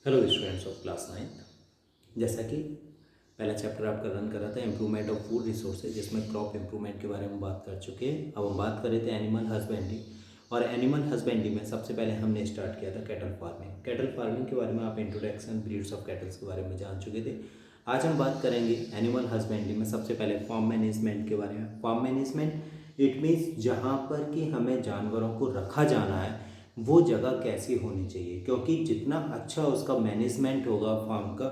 Hello students of class 9। जैसा कि पहला चैप्टर आपका रन कर रहा था इम्प्रूवमेंट ऑफ फूड रिसोर्सेज, जिसमें क्रॉप इम्प्रूवमेंट के बारे में बात कर चुके हैं। अब हम बात कर रहे थे एनिमल हस्बेंड्री, और एनिमल हस्बेंड्री में सबसे पहले हमने स्टार्ट किया था कैटल फार्मिंग। कैटल फार्मिंग के बारे में आप इंट्रोडक्शन ब्रीड्स ऑफ कैटल्स के बारे में जान चुके थे। आज हम बात करेंगे एनिमल हस्बेंड्री में सबसे पहले फार्म मैनेजमेंट के बारे में। फार्म मैनेजमेंट इट मीन्स जहाँ पर कि हमें जानवरों को रखा जाना है वो जगह कैसी होनी चाहिए, क्योंकि जितना अच्छा उसका मैनेजमेंट होगा फार्म का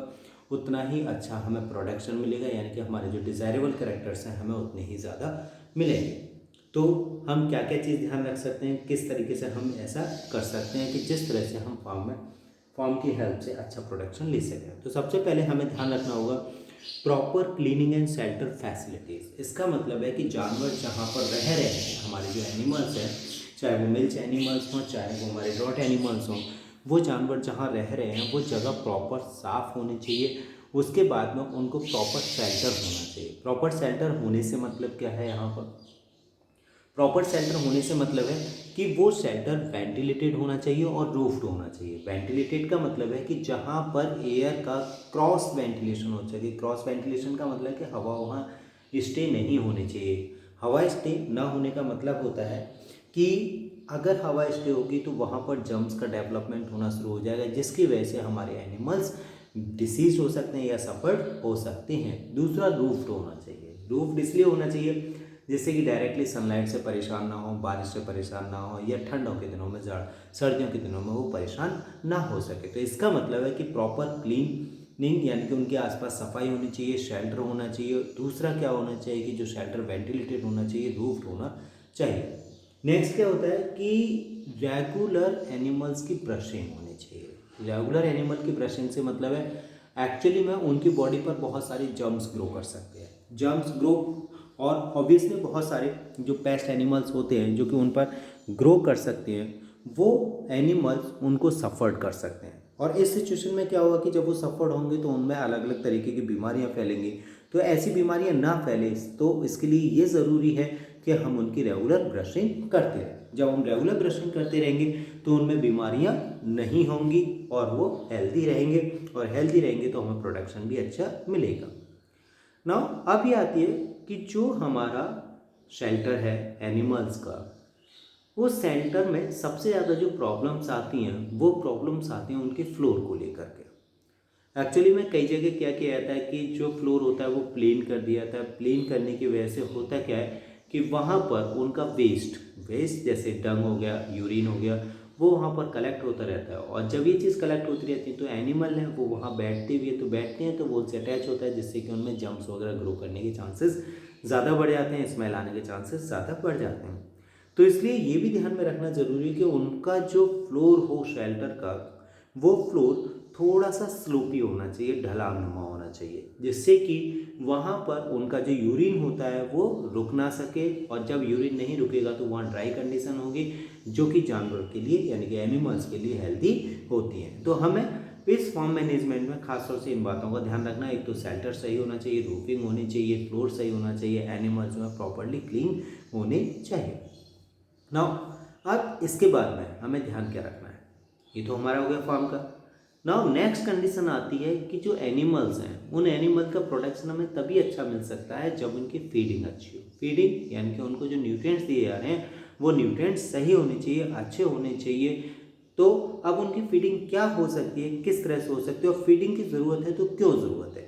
उतना ही अच्छा हमें प्रोडक्शन मिलेगा, यानी कि हमारे जो डिज़ायरेबल कैरेक्टर्स हैं हमें उतने ही ज़्यादा मिलेंगे। तो हम क्या क्या चीज़ ध्यान रख सकते हैं, किस तरीके से हम ऐसा कर सकते हैं कि जिस तरह से हम फार्म की हेल्प से अच्छा प्रोडक्शन ले सकें। तो सबसे पहले हमें ध्यान रखना होगा proper cleaning and shelter facilities. इसका मतलब है कि जानवर जहाँ पर रह रहे हैं, हमारे जो एनिमल्स हैं, चाहे वो मिल्च एनिमल्स हों चाहे वो हमारे रॉट एनिमल्स हों, वो जानवर जहाँ रह रहे हैं वो जगह प्रॉपर साफ़ होनी चाहिए। उसके बाद में उनको प्रॉपर शेल्टर होना चाहिए। प्रॉपर शेल्टर होने से मतलब क्या है, यहाँ पर प्रॉपर शेल्टर होने से मतलब है कि वो शेल्टर वेंटिलेटेड होना चाहिए और रूफ्ड होना चाहिए। वेंटिलेटेड का मतलब है कि जहाँ पर एयर का क्रॉस वेंटिलेशन हो सके। क्रॉस वेंटिलेशन का मतलब है कि हवा वहाँ स्टे नहीं होनी चाहिए। हवा स्टे ना होने का मतलब होता है कि अगर हवा स्टे होगी तो वहाँ पर जर्म्स का डेवलपमेंट होना शुरू हो जाएगा, जिसकी वजह से हमारे एनिमल्स डिसीज हो सकते हैं या सफर्ड हो सकते हैं। दूसरा, रूफ्ड होना चाहिए। रूफ्ड इसलिए होना चाहिए जिससे कि डायरेक्टली सनलाइट से परेशान ना हो, बारिश से परेशान ना हो, या ठंडों के दिनों में सर्दियों के दिनों में वो परेशान ना हो सके। तो इसका मतलब है कि प्रॉपर क्लीनिंग, यानी कि उनके आसपास सफाई होनी चाहिए, शेल्टर होना चाहिए। दूसरा क्या होना चाहिए कि जो शेल्टर वेंटिलेटेड होना चाहिए, रूफ्ड होना चाहिए। नेक्स्ट क्या होता है कि रेगुलर एनिमल्स की ब्रशिंग होनी चाहिए। रेगुलर एनिमल की ब्रशिंग से मतलब है एक्चुअली में उनकी बॉडी पर बहुत सारी जर्म्स ग्रो कर सकते हैं। जर्म्स ग्रो, और ऑब्वियसली बहुत सारे जो पेस्ट एनिमल्स होते हैं जो कि उन पर ग्रो कर सकते हैं, वो एनिमल्स उनको सफ़र्ड कर सकते हैं। और इस सिचुएशन में क्या होगा कि जब वो सफ़र्ड होंगे तो उनमें अलग अलग तरीके की बीमारियां फैलेंगी। तो ऐसी बीमारियां ना फैले, तो इसके लिए ये ज़रूरी है कि हम उनकी रेगुलर ब्रशिंग करते रहें। जब हम रेगुलर ब्रशिंग करते रहेंगे तो उनमें बीमारियां नहीं होंगी और वो हेल्दी रहेंगे, और हेल्दी रहेंगे तो हमें प्रोडक्शन भी अच्छा मिलेगा। नाउ अब ये आती है कि जो हमारा शेल्टर है एनिमल्स का, उस सेंटर में सबसे ज़्यादा जो प्रॉब्लम्स आती हैं वो प्रॉब्लम्स आती हैं उनके फ्लोर को लेकर के। एक्चुअली में कई जगह क्या किया जाता है कि जो फ्लोर होता है वो प्लेन कर दिया जाता है। प्लेन करने की वजह से होता क्या है कि वहाँ पर उनका वेस्ट वेस्ट जैसे डंग हो गया, यूरिन हो गया, वो वहाँ पर कलेक्ट होता रहता है। और जब ये चीज़ कलेक्ट होती रहती है तो एनिमल है वो वहाँ बैठते भी है, तो बैठते हैं तो वो उनसे अटैच होता है, जिससे कि उनमें जम्स वगैरह ग्रो करने के चांसेस ज़्यादा बढ़ जाते हैं, स्मेल आने के चांसेस ज़्यादा बढ़ जाते हैं। तो इसलिए ये भी ध्यान में रखना जरूरी है कि उनका जो फ्लोर हो शेल्टर का, वो फ्लोर थोड़ा सा स्लोपी होना चाहिए, ढलानुमा होना चाहिए, जिससे कि वहाँ पर उनका जो यूरिन होता है वो रुक ना सके। और जब यूरिन नहीं रुकेगा तो वहाँ ड्राई कंडीशन होगी, जो कि जानवर के लिए यानी कि एनिमल्स के लिए हेल्दी होती है। तो हमें इस फार्म मैनेजमेंट में खासतौर से इन बातों का ध्यान रखना है। एक तो शेल्टर सही होना चाहिए, रूफिंग होनी चाहिए, फ्लोर सही होना चाहिए, एनिमल्स में प्रॉपरली क्लीन होने चाहिए। नाउ अब इसके बाद में हमें ध्यान क्या रखना है, ये तो हमारा हो गया फार्म का। नाउ नेक्स्ट कंडीशन आती है कि जो एनिमल्स हैं उन एनिमल का प्रोडक्शन हमें तभी अच्छा मिल सकता है जब उनकी फीडिंग अच्छी हो। फीडिंग यानी कि उनको जो न्यूट्रिएंट्स दिए जा रहे हैं वो न्यूट्रिएंट्स सही होने चाहिए, अच्छे होने चाहिए। तो अब उनकी फीडिंग क्या हो सकती है, किस तरह से हो सकती है, और फीडिंग की ज़रूरत है तो क्यों ज़रूरत है।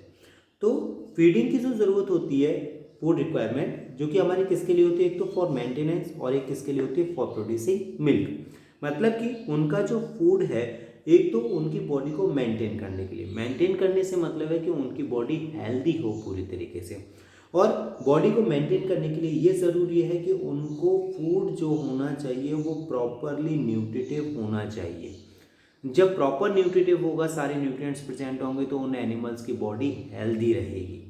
तो फीडिंग की जो ज़रूरत होती है, फूड रिक्वायरमेंट, जो कि हमारी किसके लिए होती है, एक तो फॉर मेंटेनेंस और एक किसके लिए होती है, फॉर प्रोड्यूसिंग मिल्क। मतलब कि उनका जो फूड है, एक तो उनकी बॉडी को मेंटेन करने के लिए, मेंटेन करने से मतलब है कि उनकी बॉडी हेल्दी हो पूरी तरीके से। और बॉडी को मेंटेन करने के लिए ये ज़रूरी है कि उनको फूड जो होना चाहिए वो प्रॉपरली न्यूट्रिटिव होना चाहिए। जब प्रॉपर न्यूट्रिटिव होगा, सारे न्यूट्रिएंट्स प्रेजेंट होंगे, तो उन एनिमल्स की बॉडी हेल्दी रहेगी।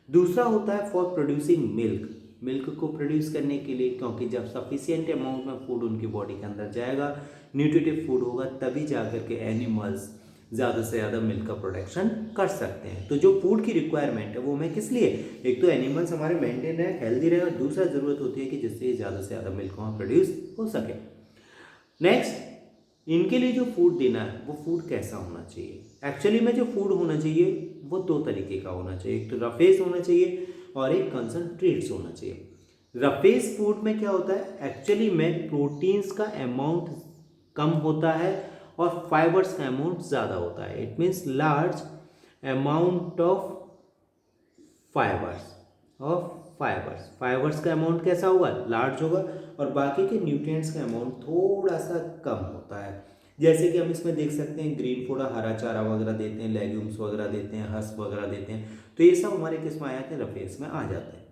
दूसरा होता है फॉर प्रोड्यूसिंग मिल्क, मिल्क को प्रोड्यूस करने के लिए, क्योंकि जब सफिशिएंट अमाउंट में फूड उनकी बॉडी के अंदर जाएगा, न्यूट्रिटिव फूड होगा, तभी जाकर के एनिमल्स ज़्यादा से ज़्यादा मिल्क का प्रोडक्शन कर सकते हैं। तो जो फूड की रिक्वायरमेंट है वो हमें किस लिए, एक तो एनिमल्स हमारे मेंटेन रहे, हेल्दी रहे, और दूसरा ज़रूरत होती है कि जिससे ज़्यादा से ज़्यादा मिल्क वहाँ प्रोड्यूस हो सके। नेक्स्ट, इनके लिए जो फूड देना है वो फूड कैसा होना चाहिए। एक्चुअली में जो फूड होना चाहिए वो दो तरीके का होना चाहिए, एक तो रफेज होना चाहिए और एक कंसनट्रेट्स होना चाहिए। रफेज फूड में क्या होता है, एक्चुअली में प्रोटीन्स का अमाउंट कम होता है और फाइबर्स का अमाउंट ज़्यादा होता है। It means large amount of fibres fibres का अमाउंट कैसा होगा, लार्ज होगा, और बाकी के न्यूट्रिएंट्स का अमाउंट थोड़ा सा कम होता है। जैसे कि हम इसमें देख सकते हैं ग्रीन फूड, हरा चारा वगैरह देते हैं, लेग्यूम्स वगैरह देते हैं, हस्क वगैरह देते हैं, तो ये सब हमारे किस में आ जाते हैं, रफेज में आ जाते हैं।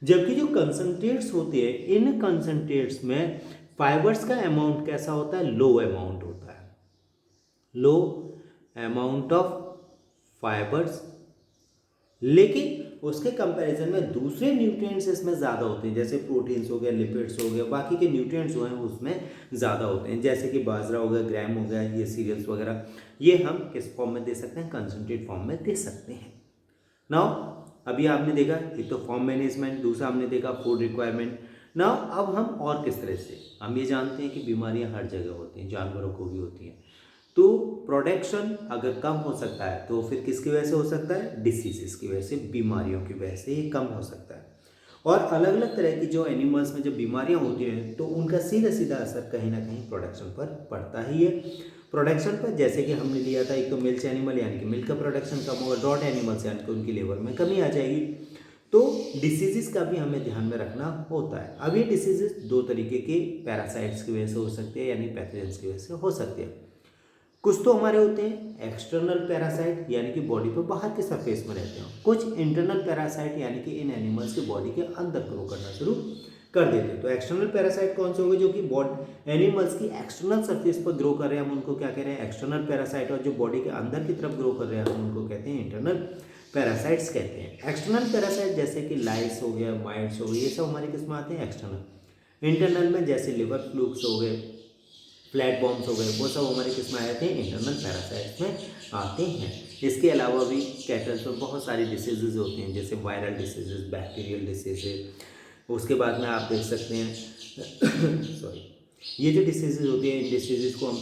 जबकि जो कंसनट्रेट्स होते हैं, इन कंसनट्रेट्स में फाइबर्स का अमाउंट कैसा होता है, लो अमाउंट होता है, लो अमाउंट ऑफ फाइबर्स, लेकिन उसके कंपैरिजन में दूसरे न्यूट्रिएंट्स इसमें ज़्यादा होते हैं, जैसे प्रोटीन्स हो गया, लिपिड्स हो गया, बाकी के न्यूट्रिएंट्स जो हैं उसमें ज़्यादा होते हैं, जैसे कि बाजरा हो गया, ग्राम हो गया, ये सीरियल्स वगैरह, ये हम किस फॉर्म में दे सकते हैं, कंसनट्रेट फॉर्म में दे सकते हैं। नाउ अभी आपने देखा एक तो फॉर्म मैनेजमेंट, दूसरा हमने देखा फूड रिक्वायरमेंट। नाउ अब हम और किस तरह से, हम ये जानते हैं कि बीमारियां हर जगह होती हैं, जानवरों को भी होती हैं, तो प्रोडक्शन अगर कम हो सकता है तो फिर किसकी वजह से हो सकता है, डिसीजेस की वजह से, बीमारियों की वजह से ये कम हो सकता है। और अलग अलग तरह की जो एनिमल्स में जब बीमारियां होती हैं तो उनका सीधा सीधा असर कहीं ना कहीं प्रोडक्शन पर पड़ता ही है। प्रोडक्शन पर जैसे कि हमने लिया था, एक तो मिल्क एनिमल यानी कि मिल्क का प्रोडक्शन कम होगा, ड्रॉट एनिमल्स यानी कि उनकी लेबर में कमी आ जाएगी, तो डिसीजेस का भी हमें ध्यान में रखना होता है। अब ये डिसीजेस दो तरीके के पैरासाइट्स की वजह से हो सकते हैं, यानी पैथोजेंस की वजह से हो सकते हैं। कुछ तो हमारे होते हैं एक्सटर्नल पैरासाइट, यानी कि बॉडी पर बाहर के सरफेस में रहते हैं, कुछ इंटरनल पैरासाइट यानी कि इन एनिमल्स के बॉडी के अंदर ग्रो करना शुरू कर देते हैं। तो एक्सटर्नल पैरासाइट कौन से होंगे, जो कि बॉडी एनिमल्स की एक्सटर्नल सरफेस पर ग्रो कर रहे हैं, हम उनको क्या कह रहे हैं, एक्सटर्नल पैरासाइट, और जो बॉडी के अंदर की तरफ ग्रो कर रहे हैं हम उनको कहते हैं इंटरनल पैरासाइट्स कहते हैं। एक्सटर्नल पैरासाइट जैसे कि लाइस हो गया, माइट्स हो गए, ये सब हमारे किस में आते हैं, एक्सटर्नल। इंटरनल में जैसे लिवर फ्लूक्स हो गए, फ्लैट बॉम्ब्स हो गए, वो सब हमारे किस में आते हैं, इंटरनल पैरासाइट्स में आते हैं। इसके अलावा भी कैटल्स में बहुत सारी डिसीजेज होती हैं, जैसे वायरल डिसीजेज, बैक्टीरियल डिसीजेज, उसके बाद में आप देख सकते हैं सॉरी, ये जो डिसीजेज होती हैं, इन डिसीजेज को हम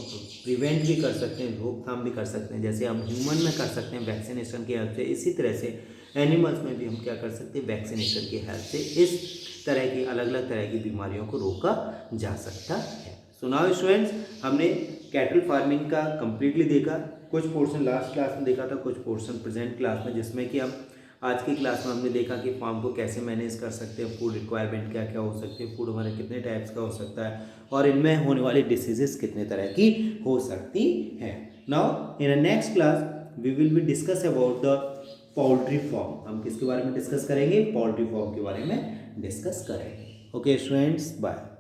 प्रिवेंट भी कर सकते हैं, रोकथाम भी कर सकते हैं, जैसे हम ह्यूमन में कर सकते हैं वैक्सीनेशन की हेल्प से, इसी तरह से एनिमल्स में भी हम क्या कर सकते हैं, वैक्सीनेशन की हेल्प से इस तरह की अलग अलग तरह की बीमारियों को रोका जा सकता है। सो नाउ स्टूडेंट्स, हमने कैटल फार्मिंग का कम्प्लीटली देखा, कुछ पोर्शन लास्ट क्लास में देखा था, कुछ पोर्शन प्रेजेंट क्लास में, जिसमें कि हम आज की क्लास में हमने देखा कि फार्म को कैसे मैनेज कर सकते हैं, फूड रिक्वायरमेंट क्या क्या हो सकती है, फूड हमारे कितने टाइप्स का हो सकता है, और इनमें होने वाली डिसीजेस कितने तरह की हो सकती हैं। Now in a next class we will be discuss about the poultry farm. हम किसके बारे में डिस्कस करेंगे, पोल्ट्री फार्म के बारे में डिस्कस करेंगे। Okay students, bye.